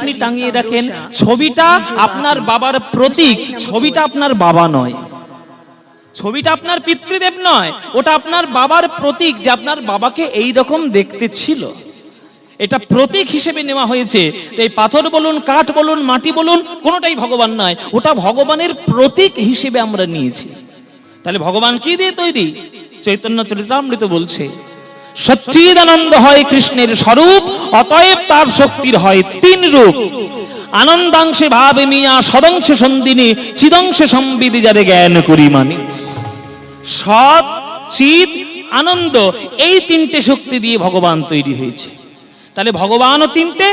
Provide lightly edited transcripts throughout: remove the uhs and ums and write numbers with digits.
নিশানি টাঙিয়ে রাখেন, ছবিটা আপনার বাবার প্রতীক, ছবিটা আপনার বাবা নয়, ছবিটা আপনার পিতৃদেব নয়, ওটা আপনার বাবার প্রতীক, যে আপনার বাবাকে এই রকম দেখতে ছিল, এটা প্রতীক হিসেবে নেওয়া হয়েছে। এই পাথর বলুন, কাঠ বলুন, মাটি বলুন, কোনোটাই ভগবান নয়, ওটা ভগবানের প্রতীক হিসেবে আমরা নিয়েছি। তাহলে ভগবান কি দিয়ে তৈরি? চৈতন্য চরিতামৃত বলছে সচ্চিদানন্দ হয় কৃষ্ণের স্বরূপ, অতএব তার শক্তির হয় তিন রূপ। আনন্দাংশে ভাবে মিয়া, সদংশে সন্দিনী, চিদংশে সম্বিদি যারে জ্ঞান করি মানে। সৎ, চিৎ, আনন্দ, এই তিনটে শক্তি দিয়ে ভগবান তৈরি হয়েছে। তাহলে ভগবানও তিনটে,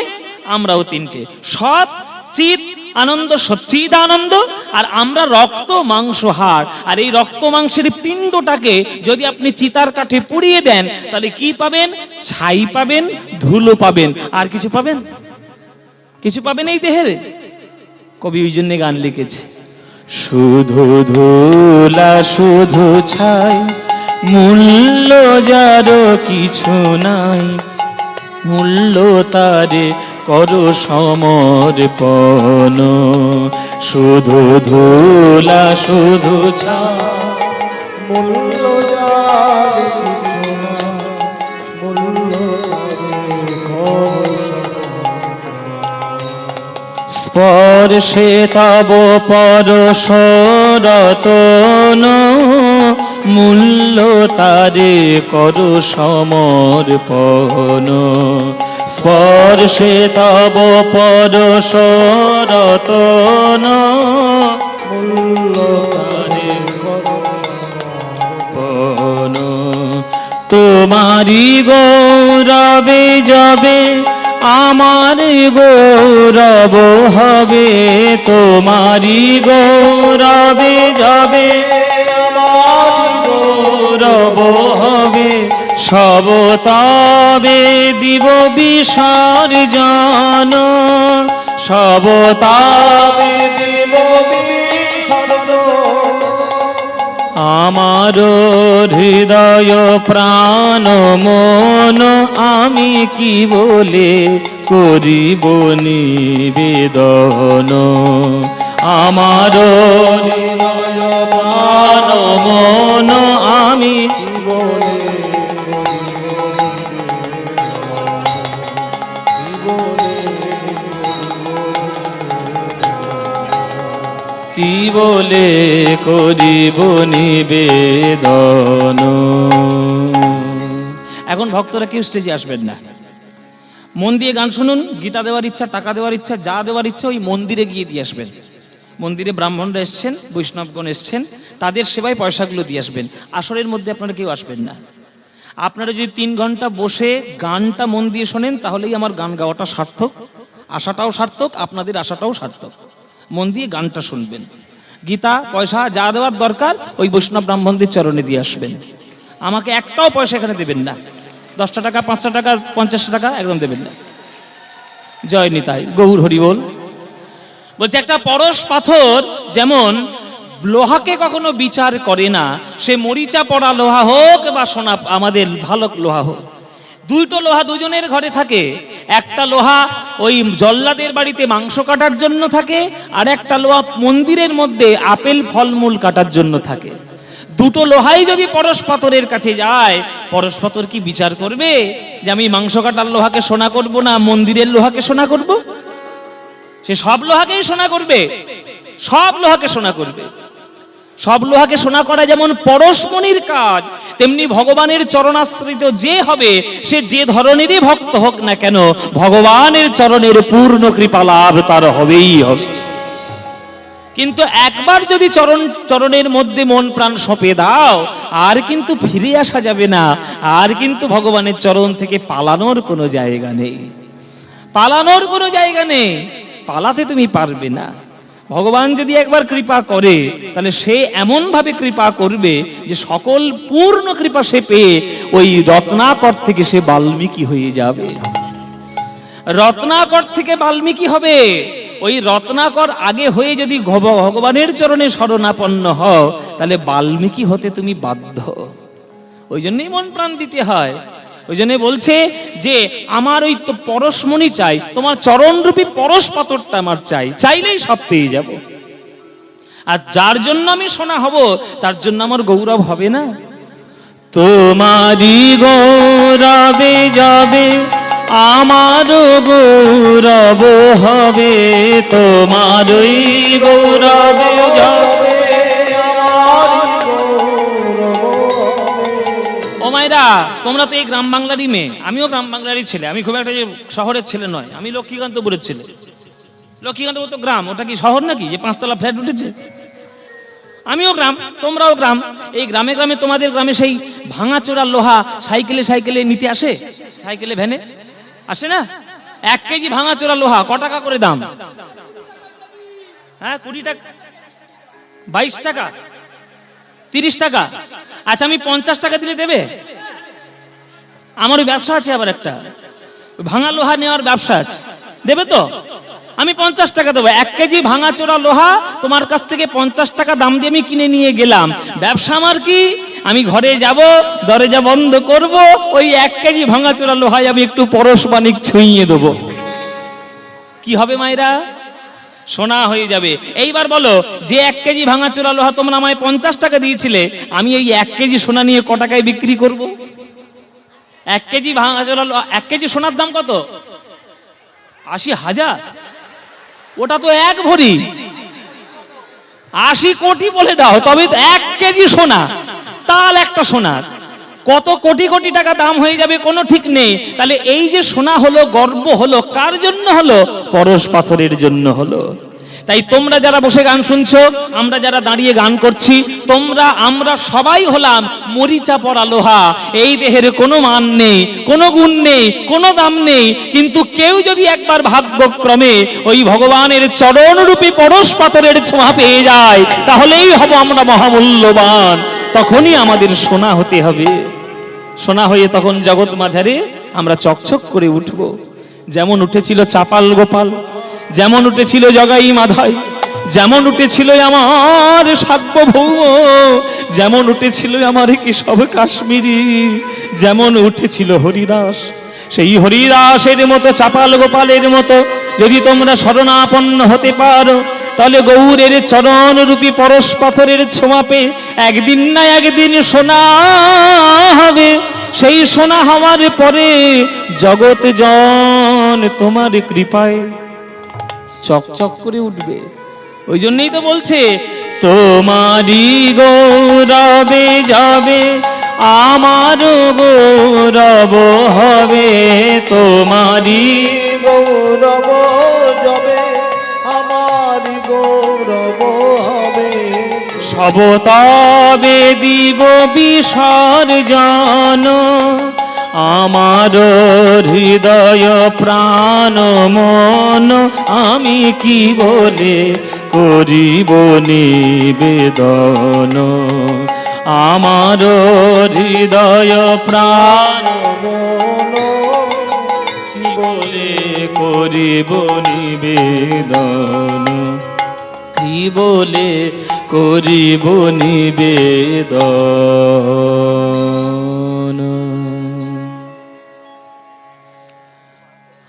আমরাও তিনটে, সৎ, চিৎ, আনন্দ, সচ্চিদানন্দ। আর আমরা রক্ত মাংস হাড়, আর এই রক্ত মাংসের পিণ্ডটাকে যদি আপনি চিতার কাঠে পুড়িয়ে দেন, তাহলে কি পাবেন? ছাই পাবেন, ধুলো পাবেন, আর কিছু পাবেন? কিছু পাবেন এই দেহের? কবি ওই জন্য গান লিখেছে, শুধু ধুলা শুধু ছাই, মূল্য যার কিছু নাই, মূল্য তারে করো সমর্পণ। শুধু ধুলা শুধু ছাই, মূল্য যার কিছু নাই, মূল্য স্পর্শে তব পরশ রতন, মূল্য তারে করো সমর্পণ। স্পর্শে তব পরশ রতন, মূল্য তারে করো সমর্পণ। তোমারি গৌরবে যাবে আমার গৌরব হবে, তোমারি গৌরবে যাবে আমার গৌরব হবে, সব তবে দিব বিসর্জন, সব তবে দিব বিসর্জন। আমার হৃদয় প্রাণ মন আমি কি বলে করিব নিবেদন, আমার হৃদয় প্রাণ মন আমি কি বলে কি বলে করিব নিবেদন। এখন ভক্তরা কেউ স্টেজে আসবেন না, মন দিয়ে গান শুনুন, গীতা দেওয়ার ইচ্ছা, টাকা দেওয়ার ইচ্ছা, যা দেওয়ার ইচ্ছা ওই মন্দিরে গিয়ে দিয়ে আসবেন। মন্দিরে ব্রাহ্মণরা এসছেন, বৈষ্ণবগণ এসছেন, তাদের সেবায় পয়সাগুলো দিয়ে আসবেন। আসরের মধ্যে আপনারা কেউ আসবেন না। আপনারা যদি 3 ঘন্টা বসে গানটা মন দিয়ে শোনেন, তাহলেই আমার গান গাওয়াটা সার্থক, আশাটাও সার্থক, আপনাদের আশাটাও সার্থক। মন দিয়ে গানটা শুনবেন, গীতা পয়সা যা দেওয়ার দরকার ওই বৈষ্ণব ব্রাহ্মণদের চরণে দিয়ে আসবেন। আমাকে একটাও পয়সা এখানে দেবেন না, 10টা টাকা, 5টা টাকা, 50 টাকা একদম দেবেন না। জয় নিতাই, গৌর হরি বল। বলছে একটা পরশ পাথর যেমন লোহাকে কখনো বিচার করে না, সে মরিচা পড়া লোহা হোক বা সোনা আমাদের ভালো লোহা হোক, দুটো লোহা দুজনের ঘরে থাকে। একটা লোহা ওই জল্লাদের বাড়িতে মাংস কাটার জন্য থাকে, আর একটা লোহা মন্দিরের মধ্যে আপেল ফলমূল কাটার জন্য থাকে। দুটো লোহাই যদি পরশ পাথরের কাছে যায়, পরশ পাথর কি বিচার করবে যে আমি মাংস কাটার লোহাকে সোনা করব না মন্দিরের লোহাকে সোনা করব? সে সব লোহাকেই সোনা করবে, সব লোহাকে সোনা করবে। সব লোহাকে সোনা করা যেমন পরশমণির কাজ, তেমনি ভগবানের চরণাশ্রিত যে হবে, সে যে ধরনেরই ভক্ত হোক না কেন, ভগবানের চরণের পূর্ণ কৃপা লাভ তার হবেই হবে। কিন্তু একবার যদি চরণের মধ্যে মন প্রাণ সঁপে দাও, আর কিন্তু ফিরে আসা যাবে না, আর কিন্তু ভগবানের চরণ থেকে পালানোর কোনো জায়গা নেই, পালানোর কোনো জায়গা নেই, পালাতে তুমি পারবে না। ভগবান যদি একবার কৃপা করে, তাহলে সে এমন ভাবে কৃপা করবে যে সকল পূর্ণ কৃপা সে পেয়ে ওই রত্নাকর থেকে সে বাল্মীকি হয়ে যাবে। রত্নাকর থেকে বাল্মীকি হবে। ওই রত্নাকর আগে হয়ে যদি ভগবানের চরণে শরণাপন্ন হও, তাহলে বাল্মীকি হতে তুমি বাধ্য। ওই জন্যই মন প্রাণ দিতে হয়। ওই জন্য বলছে যে আমার ওই তো পরশমণি চাই, তোমার চরণরূপী পরশ পাথরটা আমার চাই, চাইলেই সব পেয়ে যাব। আর যার জন্য আমি সোনা হব তার জন্য আমার গৌরব হবে না? তোমারই গৌরবে যাবে আমার গৌরব হবে, তোমারই গৌরবে যাবে আমার গৌরব হবে। ও মায়েরা, তোমরা তো এই গ্রাম বাংলারই মেয়ে, আমিও গ্রাম বাংলারই ছেলে। আমি খুব একটা যে শহরের ছেলে নয়, আমি লক্ষ্মীকান্তপুরের ছেলে। লক্ষ্মীকান্তপুর তো গ্রাম, ওটা কি শহর নাকি যে 5 তলা ফ্ল্যাট উঠেছে? আমিও গ্রাম, তোমরাও গ্রাম। এই গ্রামে গ্রামে, তোমাদের গ্রামে সেই ভাঙাচোরা লোহা সাইকেলে সাইকেলে নিতে আসে, সাইকেলে ভ্যানে আসে না? 1 কেজি ভাঙাচোরা লোহা ক টাকা করে দাম? হ্যাঁ, 20 টাকা, 22 টাকা, 30 টাকা। আচ্ছা, আমি 50 টাকা দিলে দেবে? আমার ওই ব্যবসা আছে, আবার একটা ভাঙা লোহা নেওয়ার ব্যবসা আছে, দেবে তো? আমি 50 টাকা দেবো। 1 কেজি ভাঙাচোরা লোহা তোমার কাছ থেকে 50 টাকা দাম দিয়ে আমি কিনে নিয়ে গেলাম। ব্যবসা আমার কি? আমি ঘরে যাব, দরজা বন্ধ করব, ওই 1 কেজি ভাঙাচোরা লোহায় আমি একটু পরশবাণিক ছুঁইয়ে দেবো। কি হবে মায়েরা? সোনা হয়ে যাবে। এইবার বলো, যে 1 কেজি ভাঙাচোরা লোহা তোমরা আমায় 50 টাকা দিয়েছিলে, আমি এই 1 কেজি সোনা নিয়ে ক টাকায় বিক্রি করব? 1 কেজি ভাঙাচোরা লোহা, 1 কেজি সোনার দাম কত? 80,000। ওটা তো 1 ভরি। 80 কোটি বলে দাও, তবে 1 কেজি সোনা, তাল একটা সোনার কত কোটি কোটি টাকা দাম হয়ে যাবে, কোনো ঠিক নেই। তাহলে এই যে সোনা হলো, গর্ব হলো, কার জন্য হলো? পরশ পাথরের জন্য হলো। তাই তোমরা যারা বসে গান শুনছো, আমরা যারা দাঁড়িয়ে গান করছি, তোমরা আমরা সবাই হলাম মরিচা পড়া লোহা। এই দেহের কোনো মান নেই, কোনো গুণ নেই, কোনো দাম নেই, কিন্তু কেউ যদি একবার ভাগ্যক্রমে ওই ভগবানের চরণরূপী পরশ পাথরের ছোঁয়া পেয়ে যায়, তাহলেই হব আমরা মহামূল্যবান। তখনই আমাদের সোনা হতে হবে। সোনা হয়ে তখন জগৎ মাঝারে আমরা চকচক করে উঠব। যেমন উঠেছিল চাপাল গোপাল, যেমন উঠেছিল জগাই মাধাই, যেমন উঠেছিল আমার সার্বভৌম, যেমন উঠেছিল আমার কেশব কাশ্মীরি, যেমন উঠেছিল হরিদাস, সেই হরিদাসের মতো, চাপাল গোপালের মতো যদি তোমরা শরণাপন্ন হতে পারো, তাহলে গৌরের চরণরূপী পরশ পাথরের ছোঁয়া পেয়ে একদিন না একদিন সোনা হবে। সেই সোনা হওয়ার পরে জগৎ জন তোমার কৃপায় চকচক করে উঠবে। ওই জন্যই তো বলছে, তোমারই গৌরবে যাবে আমার গৌরব হবে, তোমারই গৌরব যাবে আমার গৌরব হবে। সবতবে দিব বিসর্জন আমার হৃদয় প্রাণ মন, আমি কি বলে করিব নিবেদন, আমার হৃদয় প্রাণ মন কি বলে করিব নিবেদন, কি বলে করিব নিবেদন।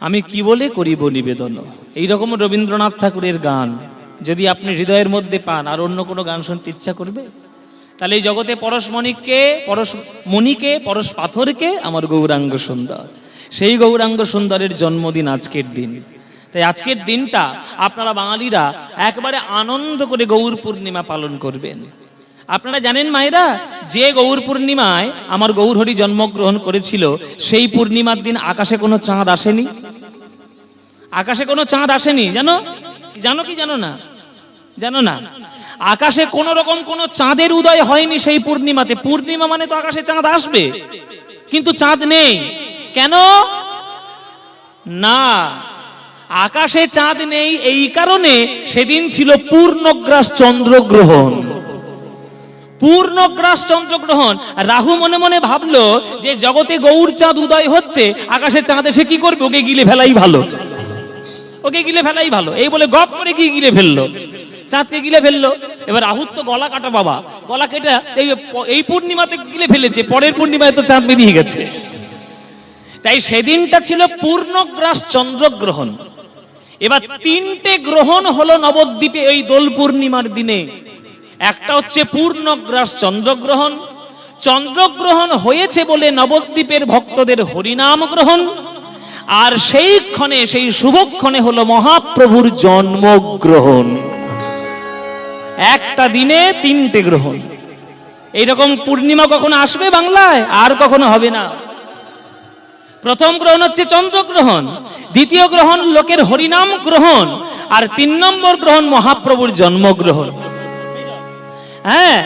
আমি কি বলে করিব নিবেদন, এইরকম রবীন্দ্রনাথ ঠাকুরের গান যদি আপনি হৃদয়ের মধ্যে পান, আর অন্য কোনো গান শুনতে ইচ্ছা করবে? তাহলে এই জগতে পরশমণিকে, পরশমণিকে, পরশ পাথরকে আমার গৌরাঙ্গ সুন্দর, সেই গৌরাঙ্গ সুন্দরের জন্মদিন আজকের দিন। তাই আজকের দিনটা আপনারা বাঙালিরা একবারে আনন্দ করে গৌর পূর্ণিমা পালন করবেন। আপনারা জানেন মায়েরা, যে গৌর পূর্ণিমায় আমার গৌরহরি জন্মগ্রহণ করেছিল, সেই পূর্ণিমার দিন আকাশে কোনো চাঁদ আসেনি। আকাশে কোনো চাঁদ আসেনি, জানো? জানো কি জানো না? জানো না? আকাশে কোন রকম কোন চাঁদের উদয় হয়নি সেই পূর্ণিমাতে। পূর্ণিমা মানে তো আকাশে চাঁদ আসবে, কিন্তু চাঁদ নেই। কেন? না, আকাশে চাঁদ নেই এই কারণে সেদিন ছিল পূর্ণগ্রাস চন্দ্রগ্রহণ। পূর্ণগ্রাস চন্দ্রগ্রহণ। রাহু মনে মনে ভাবলো যে জগতে গৌর চাঁদ উদয় হচ্ছে, আকাশে চাঁদ এসে কি করবে? ওকে গিলে ফেলাই ভালো, ওকে গিলে ফেলাই ভালো, এই বলে গপ করে কি গিলে ফেললো, চাঁদকে গিলে ফেললো। এবার রাহুর তো গলা কাটা বাবা, গলা কেটে এই পূর্ণিমাতে গিলে ফেলেছে, পরের পূর্ণিমায় তো চাঁদ বেরিয়ে গেছে। তাই সেদিনটা ছিল পূর্ণগ্রাস চন্দ্রগ্রহণ। এবার তিনটে গ্রহণ হলো নবদ্বীপে এই দোল পূর্ণিমার দিনে। একটা হচ্ছে পূর্ণগ্রাস চন্দ্রগ্রহণ, চন্দ্রগ্রহণ হয়েছে বলে নবদ্বীপের ভক্তদের হরিনাম গ্রহণ, আর সেই ক্ষণে, সেই শুভক্ষণে হলো মহাপ্রভুর জন্মগ্রহণ। একটা দিনে তিনটে গ্রহণ। এইরকম পূর্ণিমা কখনো আসবে বাংলায়? আর কখনো হবে না। প্রথম গ্রহণ হচ্ছে চন্দ্রগ্রহণ, দ্বিতীয় গ্রহণ লোকের হরিনাম গ্রহণ, আর 3 নম্বর গ্রহণ মহাপ্রভুর জন্মগ্রহণ। হ্যাঁ,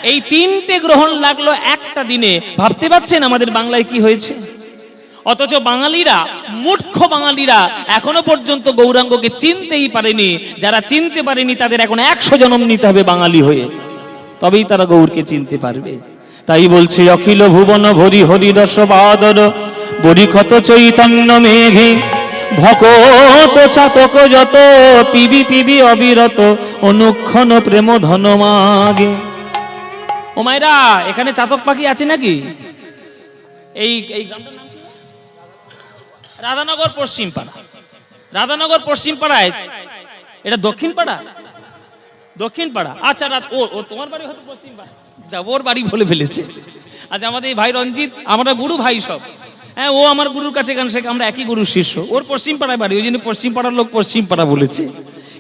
এই তিনটে গ্রহণ লাগলো একটা দিনে। ভাবতে পারছেন আমাদের বাংলায় কি হয়েছে? অথচ বাঙালিরা, মূর্খ বাঙালিরা এখনো পর্যন্ত গৌরাঙ্গকে চিনতেই পারেনি। যারা চিনতে পারেনি তাদের এখন 100 জন্ম নিতে হবে বাঙালি হয়ে, তবেই তারা গৌরকে চিনতে পারবে। তাই বলছে, অখিল ভুবন ভরি হরি রস বাদর বরিক্ষত চৈতন্য মেঘে ভকত চাতক যত পিবি পিবি অবিরত অনুক্ষণ প্রেম ধন মাগে। ও মায়েরা, এখানে চাতক পাখি আছে নাকি? এই গ্রামটার নাম কি? রাধানগর পশ্চিম পাড়া। রাধানগর পশ্চিম পাড়ায়, এটা দক্ষিণ পাড়া, দক্ষিণ পাড়া। আচ্ছা, ও তোমার বাড়ি হয়তো পশ্চিম পাড়া, যা ওর বাড়ি বলে ফেলেছে। আচ্ছা, আমাদের এই ভাই রঞ্জিত, আমরা গুরু ভাই সব। হ্যাঁ, ও আমার গুরুর কাছে গান শেখে, আমরা একই গুরুর শিষ্য। ওর পশ্চিম পাড়ায় বাড়ি, ওই জন্য পশ্চিম পাড়ার লোক পশ্চিম পাড়া বলেছে,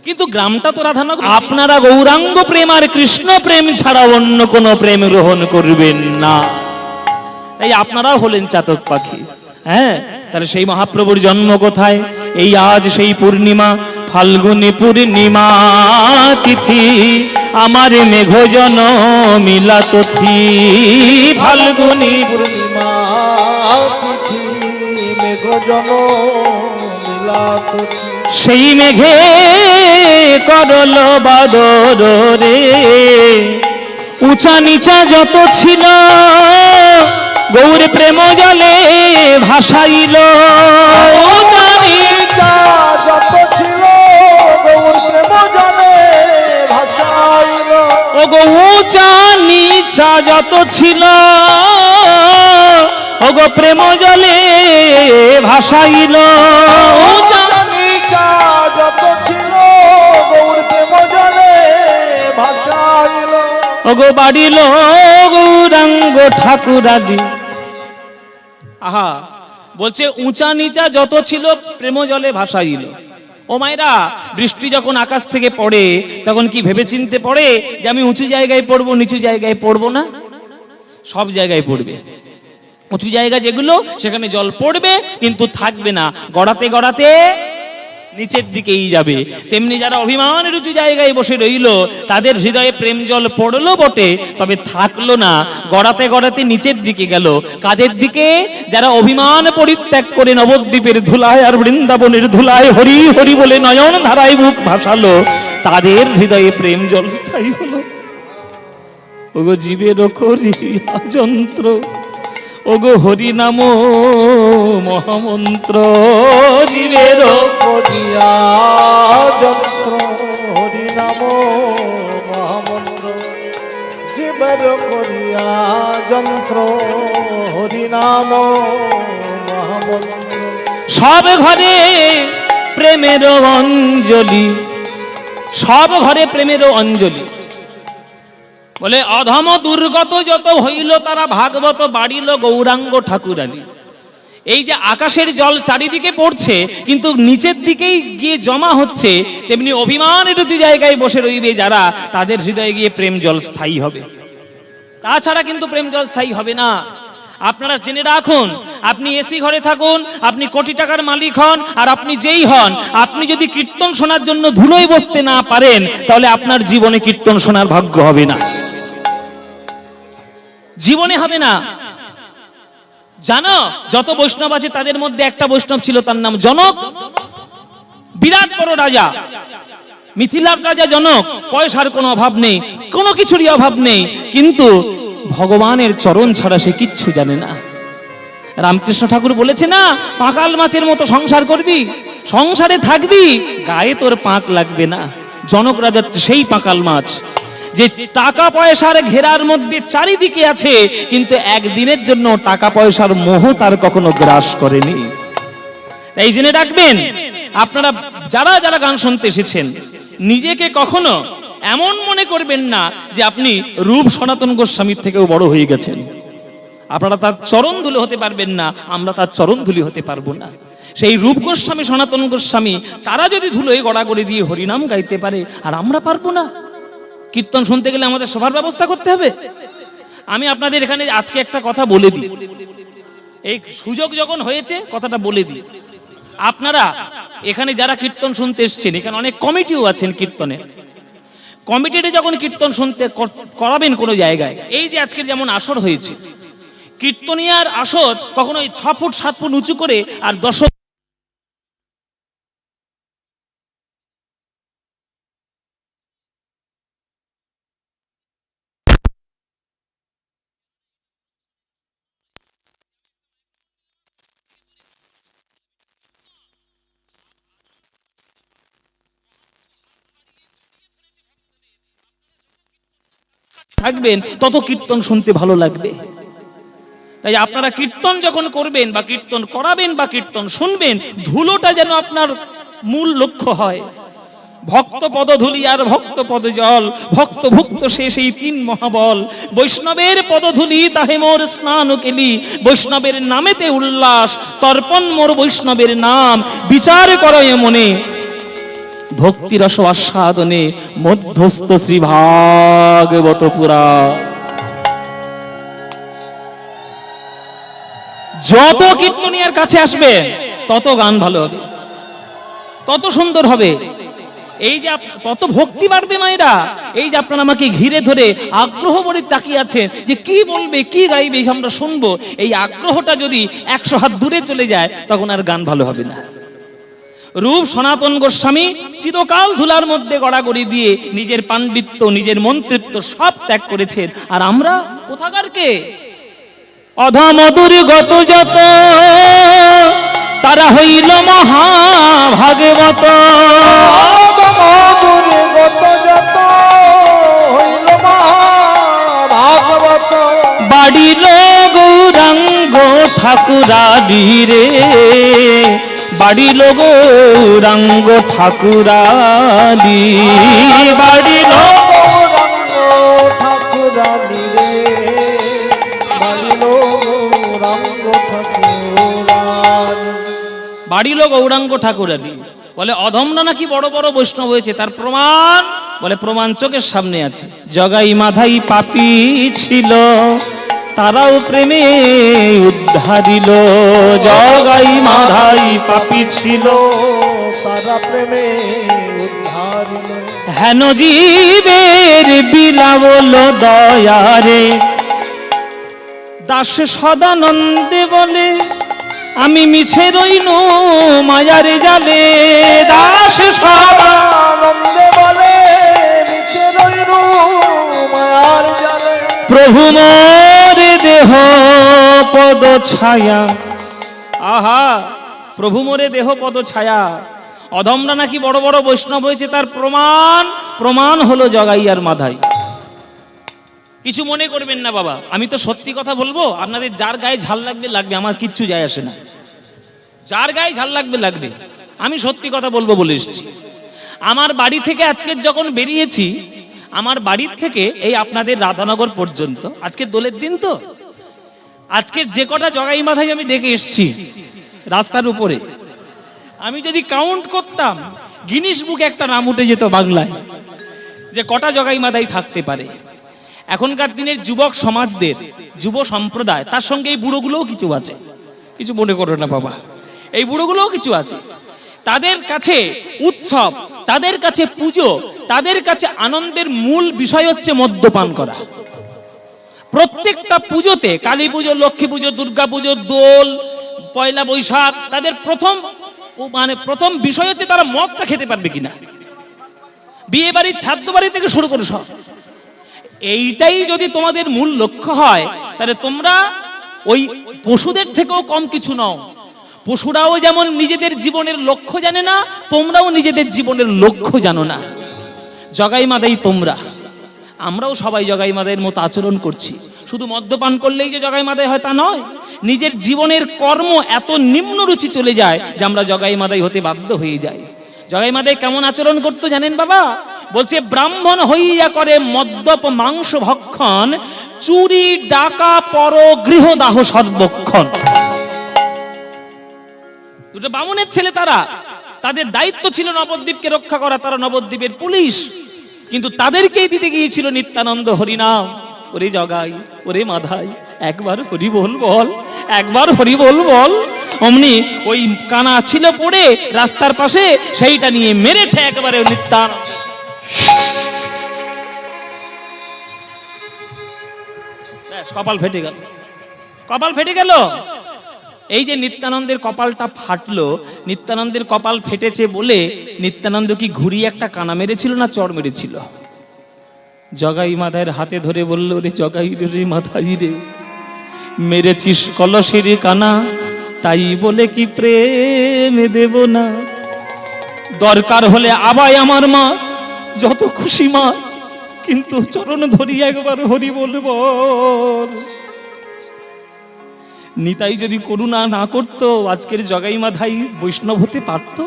কিন্তু গ্রামটা তো রাধানগর। আপনারা গৌরাঙ্গ প্রেম আর কৃষ্ণ প্রেম ছাড়া অন্য কোনো প্রেম গ্রহণ করবেন না, তাই আপনারাও হলেন চাতক পাখি। হ্যাঁ, তাহলে সেই মহাপ্রভুর জন্ম কোথায়? এই আজ সেই পূর্ণিমা, ফাল্গুনী পূর্ণিমা তিথি, আমার মেঘজন মিলা তথি। ফাল্গুনী পূর্ণিমা তিথি মেঘজন মিলা তথি। সেই মেঘে করল বাদর রে, উঁচা নিচা যত ছিল গৌর প্রেম জলে ভাসাইল। উঁচা নিচা যত ছিল গৌর প্রেম জলে ভাসাইল। ও গো উঁচা নিচা যত ছিল ও গো প্রেম জলে ভাসাইল। উঁচা নিচা যত ছিল গৌর প্রেম জলে ভাসাইল। ও গো বাড়িল গৌরাঙ্গ ঠাকুরাদি। আহা, বলছে উঁচা নিচা যত ছিল প্রেম জলে ভাসাইল। ও মায়েরা, বৃষ্টি যখন আকাশ থেকে পড়ে তখন কি ভেবে চিনতে পড়ে যে আমি উঁচু জায়গায় পড়বো, নিচু জায়গায় পড়বো না? সব জায়গায় পড়বে। উঁচু জায়গা যেগুলো, সেখানে জল পড়বে কিন্তু থাকবে না, গড়াতে গড়াতে নিচের দিকেই যাবে। তেমনি যারা অভিমানের উঁচু জায়গায় বসে রইল, তাদের হৃদয়ে প্রেম জল পড়লো বটে, তবে থাকলো না, গড়াতে গড়াতে নিচের দিকে গেল। কাদের দিকে? যারা অভিমান পরিত্যাগ করে নবদ্বীপের ধুলায় আর বৃন্দাবনের ধুলায় হরি হরি বলে নয়ন ধারায় মুখ ভাসালো, তাদের হৃদয়ে প্রেম জল স্থায়ী হলো। ওগো জীবের করিয়া যন্ত্র, ওগো হরি নাম মহামন্ত্র। জীবের করিয়া যন্ত্র হরি নাম মহামন্ত্র। জীবের করিয়া যন্ত্র হরি নাম মহামন্ত্র। সব ঘরে প্রেমের অঞ্জলি, সব ঘরে প্রেমের অঞ্জলি। বলে অধম দুর্গত যত হইল তারা ভাগবত বাড়িল গৌরাঙ্গ ঠাকুরানী। এই যে আকাশের জল চারিদিকে পড়ছে কিন্তু নিচের দিকেই গিয়ে জমা হচ্ছে, তেমনি অভিমানের উঁচু জায়গায় বসে রইবে যারা, তাদের হৃদয়ে গিয়ে প্রেম জল স্থায়ী হবে। তাছাড়া কিন্তু প্রেম জল স্থায়ী হবে না। আপনারা জেনে রাখুন, আপনি এসি ঘরে থাকুন, আপনি কোটি টাকার মালিক হন, আর আপনি যেই হন, আপনি যদি কীর্তন শোনার জন্য ধুলোয় বসতে না পারেন, তাহলে আপনার জীবনে কীর্তন শোনার ভাগ্য হবে না, জীবনে হবে না। জানো, যত বৈষ্ণব আছে তাদের মধ্যে একটা বৈষ্ণব ছিল, তার নাম জনক। বিরাট বড় রাজা, মিথিলার রাজা জনক। পয়সার কোনো অভাব নেই, কোনো কিছুরই অভাব নেই, কিন্তু ভগবানের চরণ ছাড়া সে কিচ্ছু জানে না। রামকৃষ্ণ ঠাকুর বলেছে না, পাকাল মাছের মতো সংসার করবি, সংসারে থাকবি, গায়ে তোর পাক লাগবে না। জনক রাজা সেই পাকাল মাছ। যে টাকা পয়সার ঘেরার মধ্যে চারিদিকে আছে, কিন্তু একদিনের জন্য টাকা পয়সার মোহ তার কখনো গ্রাস করেনি। তাই জেনে রাখবেন, আপনারা যারা যারা গান শুনতে এসেছেন, নিজেকে কখনো এমন মনে করবেন না যে আপনি রূপ সনাতন গোস্বামীর থেকেও বড় হয়ে গেছেন। আপনারা তার চরণ ধুলি হতে পারবেন না, আমরা তার চরণ ধুলি হতে পারবো না। সেই রূপ গোস্বামী, সনাতন গোস্বামী, তারা যদি ধুলোয় গড়াগড়ি দিয়ে হরিনাম গাইতে পারে, আর আমরা পারবো না? কীর্তন শুনতে গেলে আমাদের সবার ব্যবস্থা করতে হবে। আমি আপনাদের এখানে আজকে একটা কথা বলে দিই, এই সুযোগ যখন হয়েছে কথাটা বলে দিই। আপনারা এখানে যারা কীর্তন শুনতে এসছেন, এখানে অনেক কমিটিও আছেন কীর্তনের। কমিটিতে যখন কীর্তন শুনতে করাবেন কোনো জায়গায়, এই যে আজকের যেমন আসর হয়েছে, কীর্তনিয়ার আসর কখনো 6 ফুট 7 ফুট উঁচু করে আর দর্শক থাকবেন, তত কীর্তন শুনতে ভালো লাগবে। তাই আপনারা কীর্তন যখন করবেন বা কীর্তন করাবেন বা কীর্তন শুনবেন, ধুলোটা যেন আপনার মূল লক্ষ্য হয়। ভক্ত পদধূলি আর ভক্ত পদ জল, ভক্ত ভুক্ত সে সেই 3 মহাবল। বৈষ্ণবের পদধূলি তাহে মোর স্নান কেলি, বৈষ্ণবের নামেতে উল্লাস, তর্পণ মোর বৈষ্ণবের নাম। বিচার করয় মনে ভক্তি রস আস্বাদনে, মধ্যস্থ শ্রী ভাগবত পুরা। যত কীর্তনিয়ার কাছে আসবে তত গান ভালো হবে, তত সুন্দর হবে। এই যে তত ভক্তি বাড়বে মায়েরা। এই যে আপনারা আমাকে ঘিরে ধরে আগ্রহ ভরে তাকিয়ে আছেন যে কি বলবে, কি গাইবে, আমরা শুনবো, এই আগ্রহটা যদি 100 হাত দূরে চলে যায়, তখন আর গান ভালো হবে না। রূপ সনাতন গোস্বামী চিরকাল ধুলার মধ্যে গড়াগড়ি দিয়ে নিজের পাণ্ডিত্য, নিজের মন্ত্রিত্ব সব ত্যাগ করেছেন। আর আমরা কোথাকার কে? অধমধুর গত যত তারা হইল মহাভাগবত, অধমধুর গত যত হইল মহাভাগবত। বাড়িল গৌরাঙ্গ ঠাকুরালি রে, বাড়িল গৌরাঙ্গ ঠাকুরালি, বাড়িল গৌরাঙ্গ ঠাকুরানি রে, বাড়িল গৌরাঙ্গ ঠাকুরানি। বাড়িল গৌরাঙ্গ ঠাকুরালি। বলে অধমরা নাকি বড় বড় বৈষ্ণব হয়েছে, তার প্রমাণ? বলে প্রমাণ চোখের সামনে আছে। জগাই মাধাই পাপী ছিল, তারাও প্রেমে উদ্ধারিল। জগাই মাধাই পাপী ছিল, তারা প্রেমে উদ্ধারিল। হেন জীবের বিলাবল দয়ারে, দাস সদানন্দে বলে আমি মিছে রইল মায়ার জালে। দাস সদানন্দে বলে মিছে রইল মায়ার জালে। প্রভু মোর দেহ পদ ছায়া, আহা প্রভু মোরে দেহ পদ ছায়া। অধমরা নাকি বড় বড় বৈষ্ণব হয়েছে, তার প্রমাণ হলো জগাইয়ার মাধাই। কিছু মনে করবেন না বাবা, আমি তো সত্যি কথা বলবো। আপনাদের যার গায়ে ঝাল লাগবে লাগবে, আমার কিচ্ছু যায় আসে না। যার গায়ে ঝাল লাগবে লাগবে, আমি সত্যি কথা বলবো বলে এসেছি। আমার বাড়ি থেকে আজকের যখন বেরিয়েছি, আমার বাড়ির থেকে এই আপনাদের রাধানগর পর্যন্ত, আজকের দোলের দিন তো, আজকের যে কটা জগাই মাধাই আমি দেখে এসেছি রাস্তার উপরে, আমি যদি কাউন্ট করতাম, গিনিস বুকে একটা নাম উঠে যেত বাংলায় যে কটা জগাই মাধাই থাকতে পারে। এখনকার দিনের যুবক সমাজদের, যুব সম্প্রদায়, তার সঙ্গে এই বুড়োগুলোও কিছু আছে, কিছু মনে করো না বাবা, এই বুড়োগুলোও কিছু আছে। তাদের কাছে উৎসব, তাদের কাছে পুজো, তাদের কাছে আনন্দের মূল বিষয় হচ্ছে মদ্যপান করা। প্রত্যেকটা পুজোতে, কালী পুজো, লক্ষ্মী পুজো, দুর্গা পুজো, দোল, পয়লা বৈশাখ, তাদের প্রথম বিষয় হচ্ছে তারা মদটা খেতে পারবে কিনা। বিয়ে বাড়ি, ছাদ্য বাড়ি থেকে শুরু করে সব। এইটাই যদি তোমাদের মূল লক্ষ্য হয়, তাহলে তোমরা ওই পশুদের থেকেও কম কিছু নও। পশুরাও যেমন নিজেদের জীবনের লক্ষ্য জানে না, তোমরাও নিজেদের জীবনের লক্ষ্য জানো না। জগাই মাদাই তোমরা। আমরাও সবাই জগাই মাদাইয়ের মতো আচরণ করছি। শুধু মদ্যপান করলেই যে জগাই মাদাই হয় তা নয়, নিজের জীবনের কর্ম এত নিম্ন রুচি চলে যায় যে আমরা জগাই মাদাই হতে বাধ্য হয়ে যাই। জগাই মাদাই কেমন আচরণ করতো জানেন বাবা? বলছে ব্রাহ্মণ হইয়া করে মদ্যপ মাংস ভক্ষণ, চুরি ডাকা পর গৃহদাহ সর্বক্ষণ। দুটো বামুনের ছেলে তারা, তাদের দায়িত্ব ছিল নবদ্বীপকে রক্ষা করা, তারা নবদ্বীপের পুলিশ, কিন্তু তাদেরকেই দিতে গিয়েছিল নিত্যানন্দ হরিনাম। ওরে জগাই, ওরে মাধাই, একবার হরি বল বল, একবার হরি বল বল। অমনি ওই কানা ছিল পড়ে রাস্তার পাশে, সেইটা নিয়ে মেরেছে একেবারে নিত্যানন্দ। ব্যাস, কপাল ফেটে গেল, কপাল ফেটে গেল। এই যে নিত্যানন্দের কপালটা ফাটলো, নিত্যানন্দের কপাল ফেটেছে বলে নিত্যানন্দ কি ঘুরিয়ে একটা কানা মেরেছিল না চড় মেরেছিল? জগাই মাধাইয়ের হাতে ধরে বলল, রে জগাই রে মাধাই রে, মেরেছিস কলসের কানা, তাই বলে কি প্রেম দেব না? দরকার হলে আবাই আমার মা, যত খুশি মা, কিন্তু চরণ ধরি একবার হরি বল বল। নিতাই যদি করুণা না করতো, আজকের জগাই মাধাই বৈষ্ণব হতে পারত?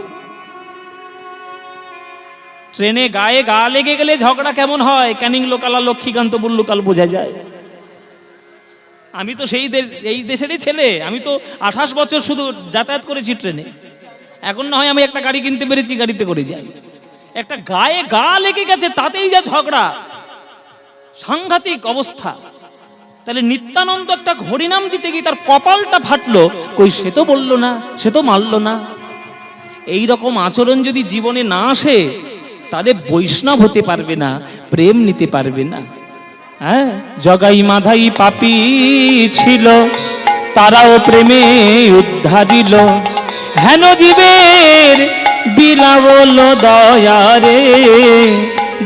ট্রেনে গায়ে গা লেগে গেলে ঝগড়া কেমন হয়, ক্যানিং লোকাল আর লক্ষ্মীকান্তপুর লোকাল বোঝা যায়। আমি তো এই দেশেরই ছেলে, আমি তো 28 বছর শুধু যাতায়াত করেছি ট্রেনে। এখন না হয় আমি একটা গাড়ি কিনতে পেরেছি, গাড়িতে করে যাই। একটা গায়ে গা লেগে গেছে, তাতেই যা ঝগড়া, সাংঘাতিক অবস্থা। তাহলে নিত্যানন্দ একটা হরিনাম দিতে গিয়ে তার কপালটা ফাটলো, কই সে তো বললো না, সে তো মানলো না। এই রকম আচরণ যদি জীবনে না আসে, তাহলে বৈষ্ণব হতে পারবে না, প্রেম নিতে পারবে না। হ্যাঁ, জগাই মাধাই পাপী ছিল, তারাও প্রেমে উদ্ধারিল। হেন জীবের বিলাবল দয়ারে,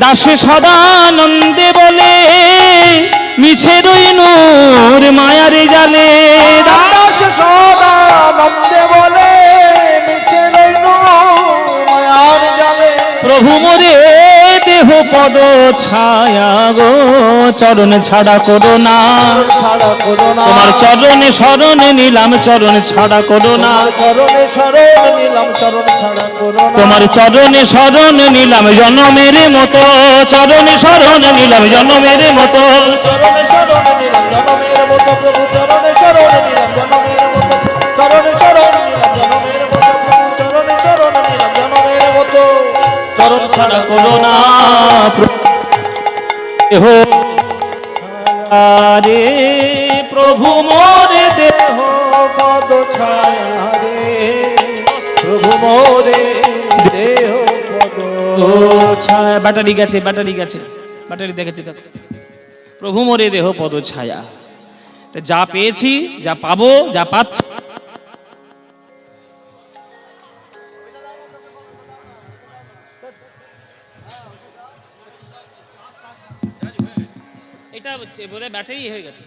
দাসে সদানন্দে বলে, মিছে রইনুর মায়ারে জালে। দাস সদানন্দে বলে, মিছে রইনুর মায়ার জালে। প্রভু মোরে দেহ পদ ছায়া গো, চরণ ছাড়া করো না, ছাড়া করো না। তোমার চরণে শরণে নিলাম, চরণ ছাড়া করো না। চরণে শরণ নিলাম, চরণ ছাড়া করো না। তোমার চরণে শরণ নিলাম জনমের মতো, চরণে শরণ নিলাম জনমের মতো। চরণে শরণ নিলাম জনমের মতো প্রভু, চরণে শরণ নিলাম জনমের মতো। চরণে শরণ নিলাম জনমের মতো প্রভু, চরণে শরণ নিলাম জনমের মতো। চরণ ছাড়া করো না দেহ রে, প্রভু মোরে দেহ পদ ছায়া রে, প্রভু মোরে দেহ পদ ছায়া। ব্যাটারি গেছে, ব্যাটারি গেছে, ব্যাটারি দেখেছি দেখো। প্রভু মোরে দেহ পদ ছায়া। যা পেয়েছি, যা পাবো, যা পাচ্ছি, এটা বোধহয় ব্যাটারি হয়ে গেছে।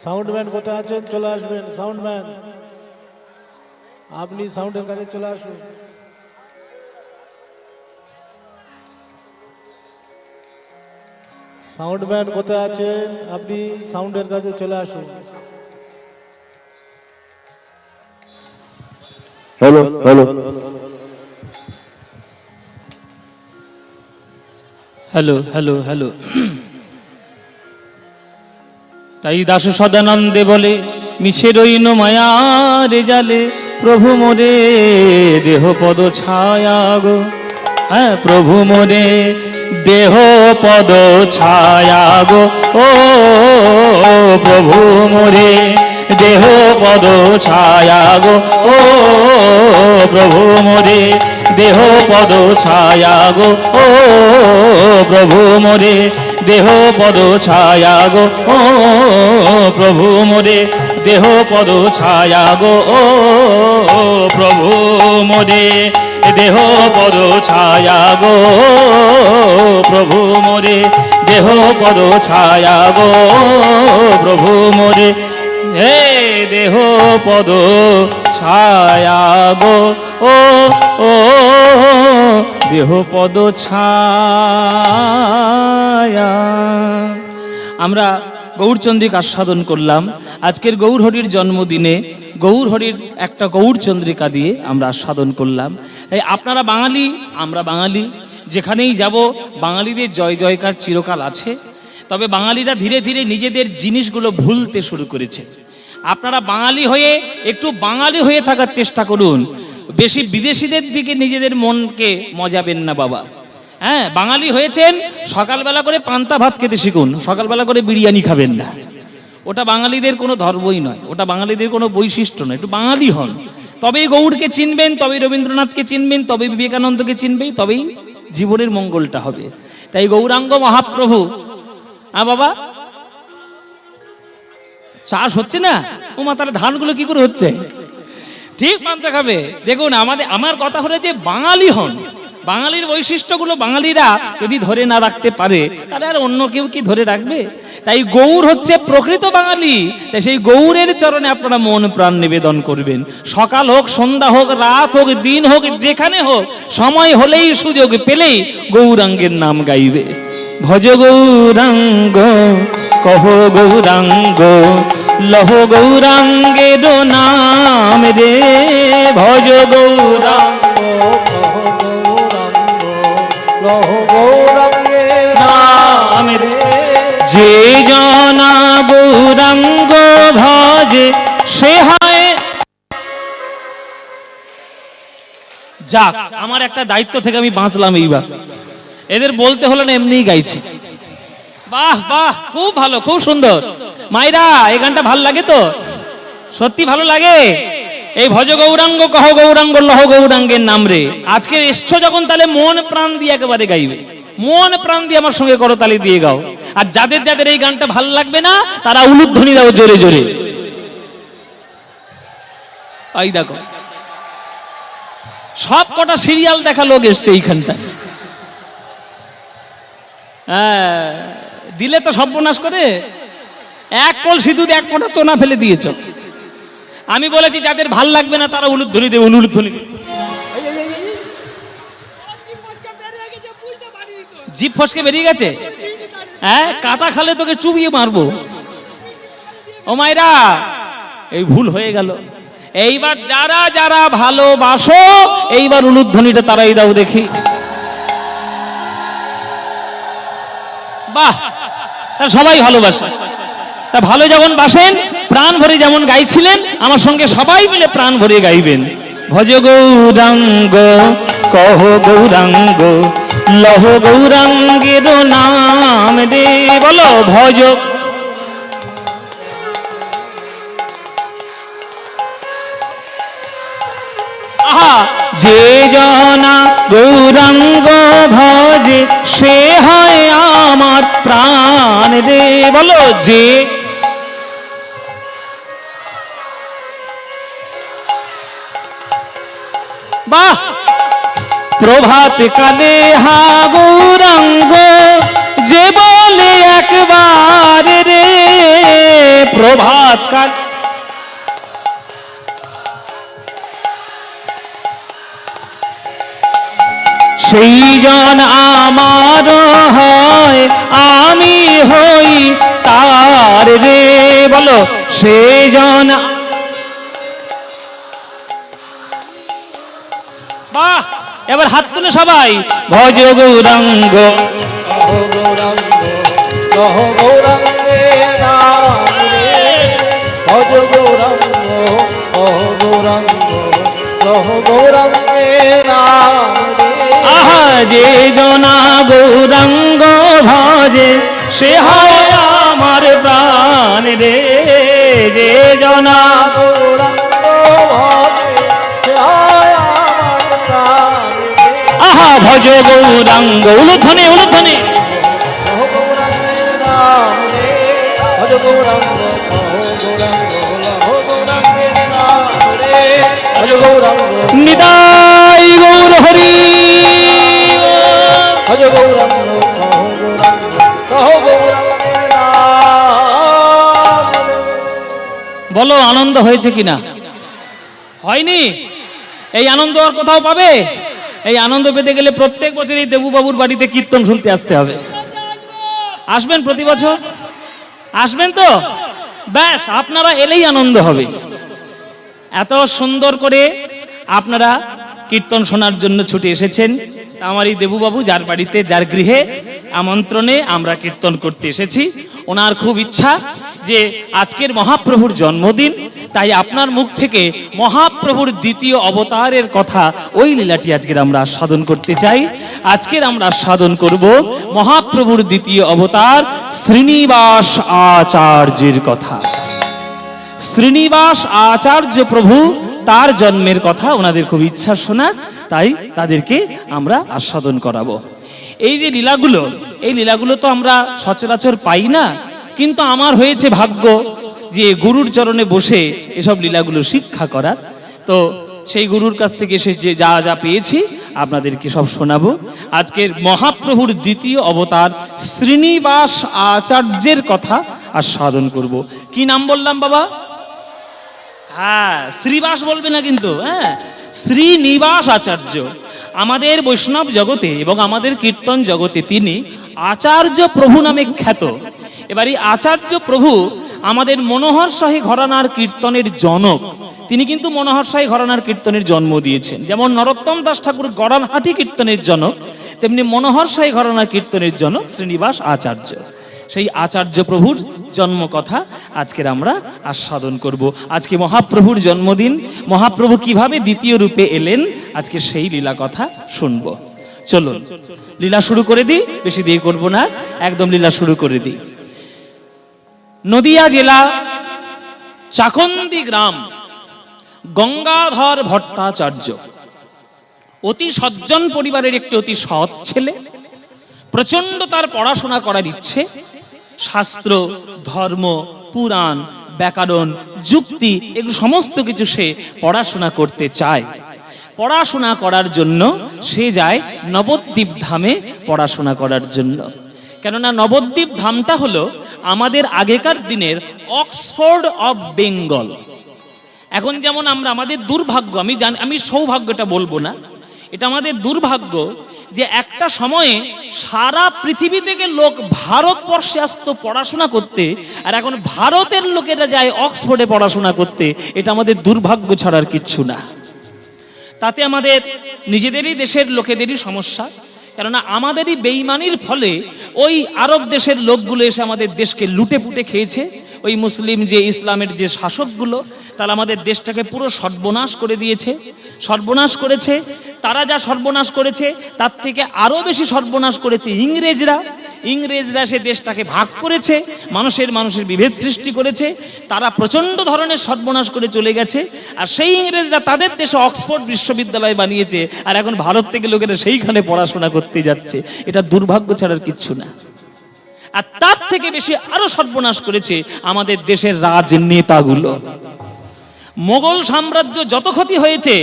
সাউন্ডম্যান কোথায় আছেন? চলে আসবেন সাউন্ডম্যান, আপনি সাউন্ডের কাছে চলে আসুন। সাউন্ডম্যান কোথায় আছেন? আপনি সাউন্ডের কাছে চলে আসুন। Hello hello, hello hello hello. তাই দাস সদানন্দে বলে, মিছে রইন মায়ার জালে, প্রভু মোরে দেহ পদ ছায়া গো। হ্যাঁ, প্রভু মোরে দেহ পদ ছায়া গো। ও প্রভু মোরে দেহ পদ ছায়া গো। ও প্রভু মোরে দেহ পদ ছায়া গো। ও প্রভু মোরে দেহ পদ ছায়া গো। ও প্রভু মোরে দেহ পদ ছায়া গো। ও প্রভু মোরে দেহ পদ ছায়া গো। প্রভু মোরে দেহ পদ ছায়া গো। প্রভু মোরে হে দেহ পদ ছায়া গো। ও ও দেহ পদ ছায়া। আমরা গৌরচন্দ্রিক আস্বাদন করলাম। আজকের গৌরহরির জন্মদিনে গৌরহরির একটা গৌরচন্দ্রিকা দিয়ে আমরা আস্বাদন করলাম। তাই আপনারা বাঙালি, আমরা বাঙালি, যেখানেই যাব বাঙালিদের জয় জয়কার চিরকাল আছে। তবে বাঙালিরা ধীরে ধীরে নিজেদের জিনিসগুলো ভুলতে শুরু করেছে। আপনারা বাঙালি হয়ে একটু বাঙালি হয়ে থাকার চেষ্টা করুন। বেশি বিদেশিদের দিকে নিজেদের মনকে মজাবেন না বাবা। হ্যাঁ, বাঙালি হয়েছেন, সকালবেলা করে পান্তা ভাত খেতে শিখুন, সকালবেলা করে বিরিয়ানি খাবেন না। ওটা বাঙালিদের কোনো ধর্মই নয়, ওটা বাঙালিদের কোনো বৈশিষ্ট্য নয়। একটু বাঙালি হন, তবেই গৌড়কে চিনবেন, তবেই রবীন্দ্রনাথকে চিনবেন, তবেই বিবেকানন্দকে চিনবেন, তবেই জীবনের মঙ্গলটা হবে। তাই গৌরাঙ্গ মহাপ্রভু, বাবা চাষ হচ্ছে না, ও মা, তাহলে ধানগুলো কি করে হচ্ছে? ঠিক মানতে হবে। দেখুন, আমার কথা হলো যে বাঙালি হন, বাঙালির বৈশিষ্ট্যগুলো বাঙালিরা যদি ধরে না রাখতে পারে, তাহলে আর অন্য কেউ কি ধরে রাখবে? তাই গৌর হচ্ছে প্রকৃত বাঙালি। তাই সেই গৌরের চরণে আপনারা মন প্রাণ নিবেদন করবেন। সকাল হোক, সন্ধ্যা হোক, রাত হোক, দিন হোক, যেখানে হোক, সময় হলেই, সুযোগ পেলেই গৌরাঙ্গের নাম গাইবে। ভজ গৌরাঙ্গ কহ গৌরাঙ্গ, লহ গৌরাঙ্গের নাম রে। ভজ গৌরাঙ্গ লহ গৌরাঙ্গের নাম রে। যে জনা গৌরাঙ্গ ভজে সে হয়। যাক, আমার একটা দায়িত্ব থেকে আমি বাঁচলাম এইবার। এদের বলতে হলো না, এমনিই গাইছি। বাহ বাহ, খুব ভালো, খুব সুন্দর। মাইরা, এই গানটা ভালো লাগে তো? সত্যি ভালো লাগে। এই ভজ গৌরাঙ্গ কহ গৌরাঙ্গ, লহ গৌরাঙ্গের নাম রে। আজকে এসছো যখন, তাহলে মন প্রাণ দিয়ে একেবারে গাইবে। মন প্রাণ দিয়ে আমার সঙ্গে করতালি দিয়ে গাও। আর যাদের যাদের এই গানটা ভালো লাগবে না, তারা উলুধ্বনি দাও জোরে জোরে। এই দেখো, সব কটা সিরিয়াল দেখা লোক এসছে এইখানটা। হ্যাঁ, দিলে তো সর্বনাশ করে। এক কল সিঁদুর এক ফোঁটা চোনা ফেলে দিয়েছ। আমি বলেছি যাদের ভাল লাগবে না তারা উলুধ্বনি দেবে, উলুধ্বনি। জিভ ফসকে বেরিয়ে গেছে। হ্যাঁ, কাটা খালে তোকে চুবিয়ে মারবো। ও মাইরা, এই ভুল হয়ে গেল। এইবার যারা যারা ভালোবাসো, এইবার উলুধ্বনিটা তারাই দাও দেখি। বাহ, সবাই ভালোবাসে। তা ভালো যখন বাসেন, প্রাণ ভরে যেমন গাইছিলেন, আমার সঙ্গে সবাই মিলে প্রাণ ভরে গাইবেন। ভজ গৌরাঙ্গ কহ গৌরাঙ্গ, লহ গৌরাঙ্গের নাম রে। বলো ভজ। আহা, যে জনা গৌরাঙ্গ ভজে সে হয় আমার প্রাণ রে। বলো যে। বাহ, প্রভাত কালে হা গৌরাঙ্গ যে বলে একবার রে। প্রভাত কাল সেই জন আমার হয়, আমি হই তার রে। বলো সেই জন। বাহ, এবার হাত তুলে সবাই ভজ গৌরাঙ্গ কহ গৌরাঙ্গ, কহ গৌরাঙ্গের নাম রে। ভজ গৌরাঙ্গ, কহ গৌরাঙ্গ, কহ গৌরাঙ্গের নাম রে। আহা যে জনা গৌরাঙ্গ ভজে সে হয় আমার প্রাণ রে, যে জনা গৌরাঙ্গ ভজে সে হয় আমার প্রাণ রে। আহা ভজ গৌরাঙ্গ, উলুধ্বনি উলুধ্বনি কহ গৌরাঙ্গের নাম রে। ভজ গৌরাঙ্গ, কহ গৌরাঙ্গ, কহ গৌরাঙ্গের নাম রে। ভজ গৌরাঙ্গ, নিতাই গৌর হরি। ভজ গৌরাঙ্গ, কহ গৌরাঙ্গ, কহ গৌরাঙ্গের নাম রে। বলো আনন্দ হয়েছে কিনা? হয়নি? এই আনন্দ আর কোথাও পাবে? এই আনন্দ পেতে গেলে প্রত্যেক বছর এই দেবুবাবুর বাড়িতে কীর্তন শুনতে আসতে হবে। আসবেন প্রতি বছর? আসবেন তো? ব্যাস, আপনারা এলেই আনন্দ হবে। এত সুন্দর করে আপনারা কীর্তন শোনার জন্য ছুটে এসেছেন। আমার এই দেবুবাবু যার বাড়িতে, যার গৃহে আমন্ত্রণে আমরা কীর্তন করতে এসেছি, ওনার খুব ইচ্ছা যে আজকের মহাপ্রভুর জন্মদিন, তাই আপনার মুখ থেকে মহাপ্রভুর দ্বিতীয় অবতারের কথা, ওই লীলাটি আজকের আমরা আস্বাদন করতে চাই। আজকের আমরা আস্বাদন করব মহাপ্রভুর দ্বিতীয় অবতার শ্রীনিবাস আচার্যের কথা। শ্রীনিবাস আচার্য প্রভু, তার জন্মের কথা ওনাদের খুব ইচ্ছা শোনা, তাই তাদেরকে আমরা আস্বাদন করাবো। এই যে লীলাগুলো, এই লীলাগুলো তো আমরা সচরাচর পাই না, কিন্তু আমার হয়েছে ভাগ্য যে গুরুর চরণে বসে এসব লীলাগুলো শিক্ষা করার। তো সেই গুরুর কাছ থেকে সে যে যা যা পেয়েছি আপনাদেরকে সব শোনাবো। আজকের মহাপ্রভুর দ্বিতীয় অবতার শ্রীনিবাস আচার্যের কথা আস্বাদন করব। কি নাম বললাম বাবা? হ্যাঁ, শ্রীবাস বলবে না কিন্তু, হ্যাঁ, শ্রীনিবাস আচার্য। আমাদের বৈষ্ণব জগতে এবং আমাদের কীর্তন জগতে তিনি আচার্য প্রভু নামে খ্যাত। এবার এই আচার্য প্রভু আমাদের মনোহর শাহী ঘরানার কীর্তনের জনক। তিনি কিন্তু মনোহর শাহী ঘরানার কীর্তনের জন্ম দিয়েছেন। যেমন নরোত্তম দাস ঠাকুর গড়ানহাটি কীর্তনের জনক, তেমনি মনোহর শাহী ঘরানার কীর্তনের জনক শ্রীনিবাস আচার্য। সেই আচার্য প্রভুর জন্ম কথা আজকের আমরা আস্বাদন করব। আজকে মহাপ্রভুর জন্মদিন, মহাপ্রভু কিভাবে দ্বিতীয় রূপে এলেন, আজকে সেই লীলা কথা শুনব। চলুন লীলা শুরু করে দিই, বেশি দেরি করব না, একদম লীলা শুরু করে দিই। নদিয়া জেলা চাকন্দি গ্রাম, গঙ্গাধর ভট্টাচার্য অতি সজ্জন পরিবারের একটি অতি সৎ ছেলে। প্রচন্ড তার পড়াশোনা করার ইচ্ছে। শাস্ত্র, ধর্ম, পুরাণ, ব্যাকরণ, যুক্তি, এগুলো সমস্ত কিছু সে পড়াশোনা করতে চায়। পড়াশোনা করার জন্য সে যায় নবদ্বীপ ধামে পড়াশোনা করার জন্য। কেননা নবদ্বীপ ধামটা হলো আমাদের আগেকার দিনের অক্সফোর্ড অফ বেঙ্গল। এখন যেমন আমরা, আমাদের দুর্ভাগ্য, আমি সৌভাগ্যটা বলবো না, এটা আমাদের দুর্ভাগ্য যে একটা সময়ে সারা পৃথিবী থেকে লোক ভারতবর্ষে আসতো পড়াশোনা করতে, আর এখন ভারতের লোকেরা যায় অক্সফোর্ডে পড়াশোনা করতে। এটা আমাদের দুর্ভাগ্য ছাড়ার কিচ্ছু না। তাতে আমাদের নিজেদেরই দেশের লোকেদেরই সমস্যা। কেননা আমাদেরই বেইমানির ফলে ওই আরব দেশের লোকগুলো এসে আমাদের দেশকে লুটে পুটে খেয়েছে। ওই মুসলিম যে ইসলামের যে শাসকগুলো, তারা আমাদের দেশটাকে পুরো সর্বনাশ করে দিয়েছে, সর্বনাশ করেছে। তারা যা সর্বনাশ করেছে তার থেকে আরো বেশি সর্বনাশ করেছে ইংরেজরা। ইংরেজরা সে দেশটাকে ভাগ করেছে, মানুষের বিভেদ সৃষ্টি করেছে। তারা প্রচন্ড ধরনের সর্বনাশ করে চলে গেছে। আর সেই ইংরেজরা তাদের দেশে অক্সফোর্ড বিশ্ববিদ্যালয় বানিয়েছে, আর এখন ভারত থেকে লোকেরা সেইখানে পড়াশোনা করতে যাচ্ছে। এটা দুর্ভাগ্য ছাড়ার কিচ্ছু না। আর তার থেকে বেশি আরো সর্বনাশ করেছে আমাদের দেশের রাজনেতাগুলো। মোগল সাম্রাজ্য যত ক্ষতি হয়েছে,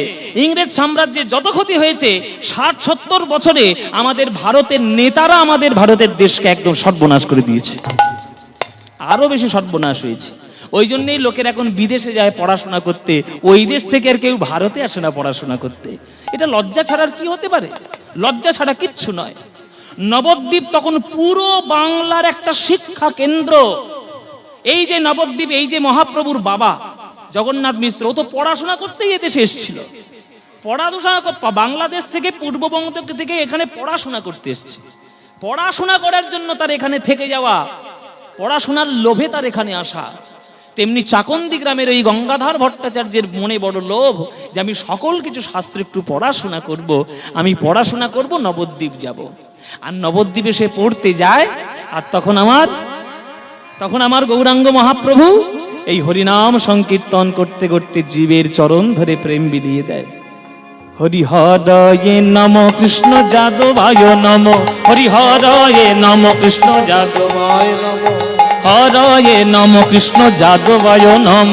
ইংরেজ সাম্রাজ্যে যত ক্ষতি হয়েছে, ৬০-৭০ বছরে আমাদের ভারতের নেতারা আমাদের ভারতের দেশকে একদম সর্বনাশ করে দিয়েছে। আরো বেশি সর্বনাশ হয়েছে। ওই জন্যই লোকের এখন বিদেশে যায় পড়াশোনা করতে, ওই দেশ থেকে আর কেউ ভারতে আসে না পড়াশোনা করতে। এটা লজ্জা ছাড়ার কি হতে পারে? লজ্জা ছাড়া কিচ্ছু নয়। নবদ্বীপ তখন পুরো বাংলার একটা শিক্ষা কেন্দ্র। এই যে নবদ্বীপ, এই যে মহাপ্রভুর বাবা জগন্নাথ মিশ্র, ও তো পড়াশোনা করতেই এদেশে এসেছিল। পড়াশোনা বাংলাদেশ থেকে পূর্ববঙ্গ থেকে এখানে পড়াশোনা করতে এসছে, পড়াশোনা করার জন্য তার এখানে থেকে যাওয়া, পড়াশোনার লোভে তার এখানে আসা। তেমনি চাকন্দি গ্রামের ওই গঙ্গাধর ভট্টাচার্যের মনে বড় লোভ যে আমি সকল কিছু শাস্ত্র একটু পড়াশোনা করব, আমি পড়াশোনা করব, নবদ্বীপ যাব। আর নবদ্বীপে সে পড়তে যায়, আর তখন আমার গৌরাঙ্গ মহাপ্রভু এই হরিনাম সংকীর্তন করতে করতে জীবের চরণ ধরে প্রেম বিলিয়ে দেয়। হরিহরয়ে নম কৃষ্ণ যাদবায় নম, হরিহরয়ে নম কৃষ্ণ যাদবায় নম, হরয়ে নম কৃষ্ণ যাদবায় নম,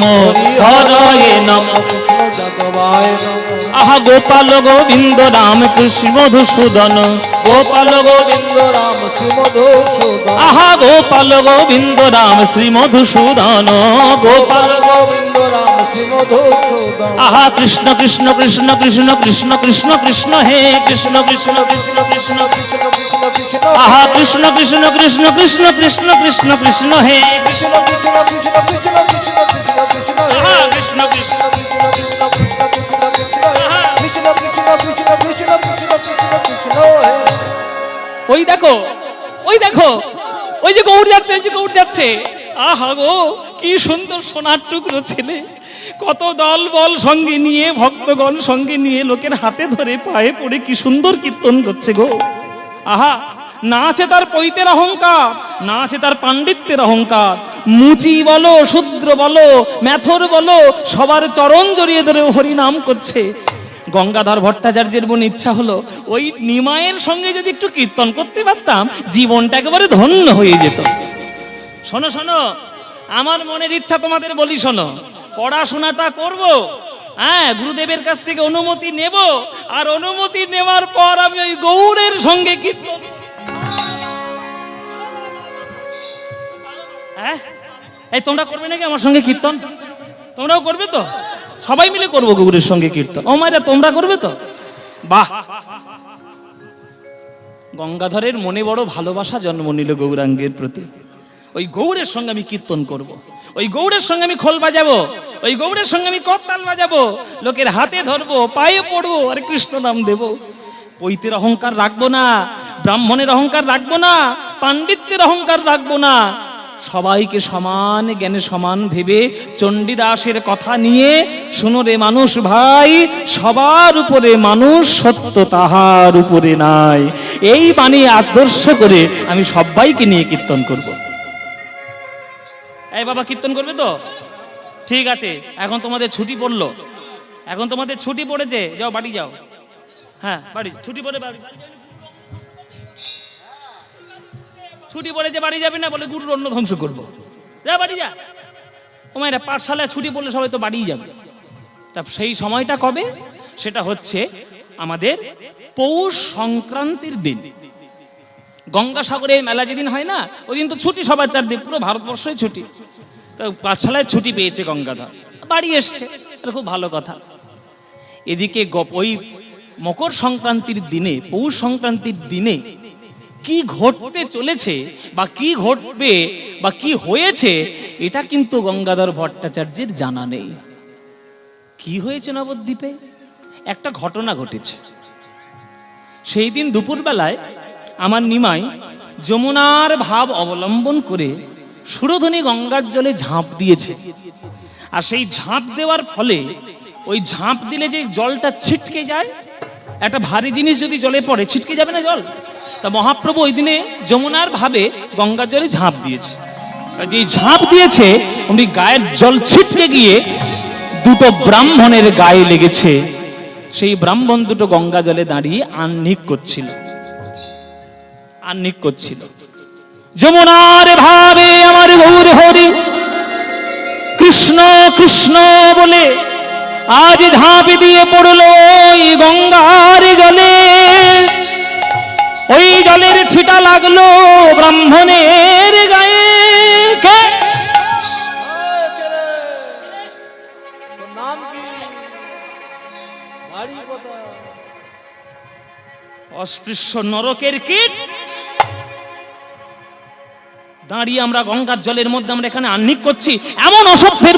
হরয়ে নম কৃষ্ণ যাদবায় নম। আহা গোপাল গোবিন্দ রাম কৃষ্ণ মধুসূদন, গোপাল গোবিন্দ রাম শ্রী মধুসূদন, আহা গোপাল গোবিন্দ রাম শ্রী মধুসূদন, গোপাল গোবিন্দ রাম শ্রী মধুসূদন। আহা কৃষ্ণ কৃষ্ণ কৃষ্ণ কৃষ্ণ কৃষ্ণ কৃষ্ণ কৃষ্ণ হে কৃষ্ণ কৃষ্ণ কৃষ্ণ কৃষ্ণ কৃষ্ণ কৃষ্ণ কৃষ্ণ, আহা কৃষ্ণ কৃষ্ণ কৃষ্ণ কৃষ্ণ কৃষ্ণ কৃষ্ণ কৃষ্ণ হে কৃষ্ণ কৃষ্ণ কৃষ্ণ কৃষ্ণ কৃষ্ণ কৃষ্ণ কৃষ্ণ, আহা কৃষ্ণ কৃষ্ণ কৃষ্ণ কৃষ্ণ কৃষ্ণ কৃষ্ণ কৃষ্ণ, কৃষ্ণ কৃষ্ণ কৃষ্ণ কৃষ্ণ কৃষ্ণ কৃষ্ণ কৃষ্ণ। ওই দেখো, ওই দেখো, ওই যে গৌর যাচ্ছে, ওই যে গৌর যাচ্ছে। আহা গো, কি সুন্দর সোনার টুকরো ছেলে, কত দল বল সঙ্গে নিয়ে, ভক্তগণ সঙ্গে নিয়ে, লোকের হাতে ধরে পায়ে পড়ে কি সুন্দর কীর্তন করছে গো। আহা, না আছে তার পৈতের অহংকার, না আছে তার পাণ্ডিত্যের অহংকার। মুচি বলো, শূদ্র বলো, মেথর বলো, সবার চরণ জড়িয়ে ধরে হরিনাম করছে। গঙ্গাধর ভট্টাচার্যের মনে ইচ্ছা হলো ওই নিমায়ের সঙ্গে যদি একটু কীর্তন করতে পারতাম, জীবনটা একেবারে ধন্য হয়ে যেত। শোনো শোনো, আমার মনের ইচ্ছা তোমাদের বলি, শোনো, পড়াশোনাটা করব, হ্যাঁ, গুরুদেবের কাছ থেকে অনুমতি নেব, আর অনুমতি নেওয়ার পর আমি ওই গৌড়ের সঙ্গে কীর্তন। হ্যাঁ, এই তোমরা করবে নাকি আমার সঙ্গে কীর্তন? তোমরাও করবে তো? সবাই মিলে করবো গৌরের সঙ্গে কীর্তন। ও মায়েরা, তোমরা করবে তো? বাহ! গঙ্গাধরের মনে বড় ভালোবাসা জন্ম নিল গৌরাঙ্গের প্রতি। ওই গৌরের সঙ্গে আমি কীর্তন করব, ওই গৌরের সঙ্গে আমি খোল বাজাবো, ওই গৌরের সঙ্গে আমি করতাল বাজাবো, লোকের হাতে ধরবো, পায়ে পড়বো, আর কৃষ্ণ নাম দেবো। পৈতের অহংকার রাখবো না, ব্রাহ্মণের অহংকার রাখবো না, পাণ্ডিত্যের অহংকার রাখবো না। সবাইকে সমান জ্ঞানে সমান ভেবে চণ্ডীদাসের কথা নিয়ে, শোনো রে মানুষ ভাই, সবার উপরে মানুষ, সত্য তাহার উপরে নাই, এই বাণী আদর্শ করে আমি সবাইকে নিয়ে কীর্তন করব। এই বাবা, কীর্তন করবে তো? ঠিক আছে, এখন তোমাদের ছুটি পড়লো, এখন তোমাদের ছুটি পড়েছে, যাও বাড়ি যাও। হ্যাঁ, বাড়ি ছুটি পড়ে, বাড়ি ছুটি পড়েছে, বাড়ি যাবে না বলে গুরুর অন্ন ধ্বংস করবো, যা বাড়ি যা। ও মায়েরা, পাঠশালায় ছুটি পড়লে সবাই তো বাড়িই যাবে। তা সেই সময়টা কবে? সেটা হচ্ছে আমাদের পৌষ সংক্রান্তির দিন। গঙ্গাসাগরের মেলা যেদিন হয় না, ওই দিন তো ছুটি সবার, চারদিন পুরো ভারতবর্ষই ছুটি। তো পাঠশালায় ছুটি পেয়েছে গঙ্গাধর, বাড়ি এসছে, এটা খুব ভালো কথা। এদিকে ওই মকর সংক্রান্তির দিনে, পৌষ সংক্রান্তির দিনে কি ঘটতে চলেছে বা কি ঘটবে বা কি হয়েছে, এটা কিন্তু গঙ্গাধর ভট্টাচার্যের জানা নেই। কি হয়েছে নবদ্বীপে? একটা ঘটনা ঘটেছে। সেই দিন দুপুরবেলায় আমার নিমাই যমুনার ভাব অবলম্বন করে সুরধনী গঙ্গার জলে ঝাঁপ দিয়েছে। আর সেই ঝাঁপ দেওয়ার ফলে, ওই ঝাঁপ দিলে যে জলটা ছিটকে যায়, একটা ভারী জিনিস যদি জলে পড়ে ছিটকে যাবে না জল? তা মহাপ্রভু ওই দিনে যমুনার ভাবে গঙ্গার জলে ঝাঁপ দিয়েছে। যে ঝাঁপ দিয়েছে, উনি গায়ের জল ছিটকে গিয়ে দুটো ব্রাহ্মণের গায়ে লেগেছে। সেই ব্রাহ্মণ দুটো গঙ্গা জলে দাঁড়িয়ে আহ্নিক করছিল। যমুনার ভাবে আমার গৌর হরি কৃষ্ণ কৃষ্ণ বলে আজ ঝাঁপ দিয়ে পড়লো ওই গঙ্গার জলে। ওই জলের ছিটা লাগলো ব্রাহ্মণের গায়ে। নাম কি? বাড়ি কোথায়? অস্পৃশ্য নরকের কীট। দাঁড়িয়ে আমরা গঙ্গার জলের মধ্যে আমরা এখানে আহ্নিক করছি, এমন অসভ্যের